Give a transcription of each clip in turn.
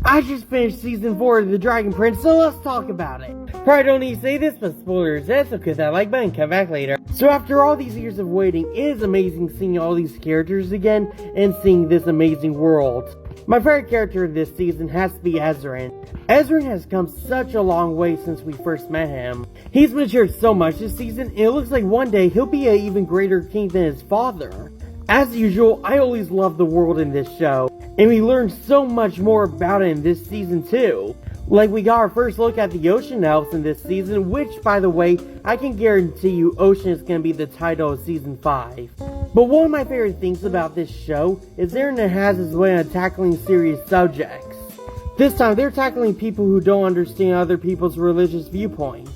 I just finished season 4 of The Dragon Prince, so let's talk about it. Probably don't need to say this, but spoilers ahead, so click that like button, come back later. So after all these years of waiting, it is amazing seeing all these characters again, and seeing this amazing world. My favorite character this season has to be Ezran. Ezran has come such a long way since we first met him. He's matured so much this season, and it looks like one day he'll be an even greater king than his father. As usual, I always love the world in this show, and we learned so much more about it in this season too. Like, we got our first look at the Ocean Elves in this season, which, by the way, I can guarantee you Ocean is going to be the title of season 5. But one of my favorite things about this show is Eren has his way of tackling serious subjects. This time, they're tackling people who don't understand other people's religious viewpoints.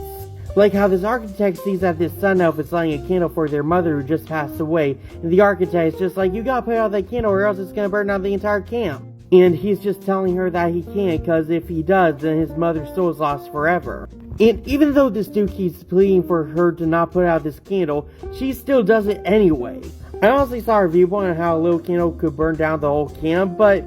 Like how this architect sees that this sun elf is lighting a candle for their mother who just passed away, and the architect is just like, you gotta put out that candle or else it's gonna burn out the entire camp. And he's just telling her that he can't, because if he does, then his mother's soul is lost forever. And even though this dude keeps pleading for her to not put out this candle, she still does it anyway. I honestly saw her viewpoint on how a little candle could burn down the whole camp, but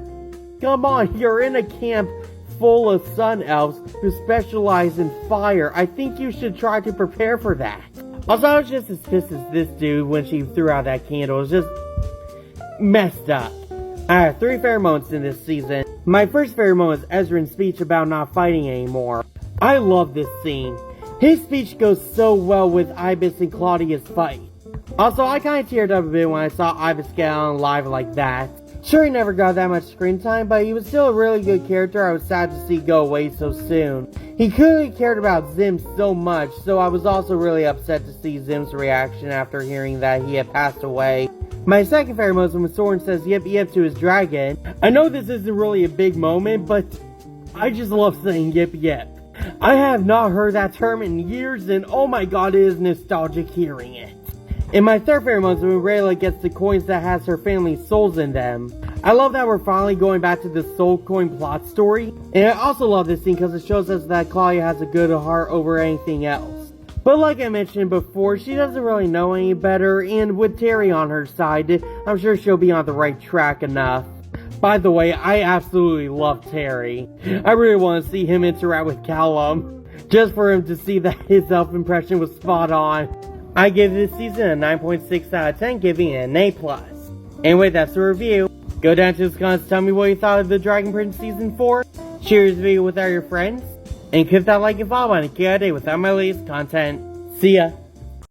come on, you're in a camp full of sun elves who specialize in fire. I think you should try to prepare for that. Also, I was just as pissed as this dude when she threw out that candle. It was just messed up. I have 3 favorite moments in this season. My first favorite moment is Ezran's speech about not fighting anymore. I love this scene. His speech goes so well with Ibis and Claudia's fight. Also, I kinda teared up a bit when I saw Ibis get on live like that. Sure, he never got that much screen time, but he was still a really good character I was sad to see go away so soon. He clearly cared about Zim so much, so I was also really upset to see Zim's reaction after hearing that he had passed away. My second favorite moment is when Soren says yip yip to his dragon. I know this isn't really a big moment, but I just love saying yip yip. I have not heard that term in years, and oh my god, it is nostalgic hearing it. And my third favorite moment is when Rayla gets the coins that has her family's souls in them. I love that we're finally going back to the soul coin plot story. And I also love this scene because it shows us that Claudia has a good heart over anything else. But like I mentioned before, she doesn't really know any better, and with Terry on her side, I'm sure she'll be on the right track enough. By the way, I absolutely love Terry. I really want to see him interact with Callum, just for him to see that his elf impression was spot on. I give this season a 9.6 out of 10, giving it an A+. Anyway, that's the review. Go down to the comments, tell me what you thought of The Dragon Prince Season 4, share this video with all your friends, and click that like and follow button to keep up to date with all my latest content. See ya!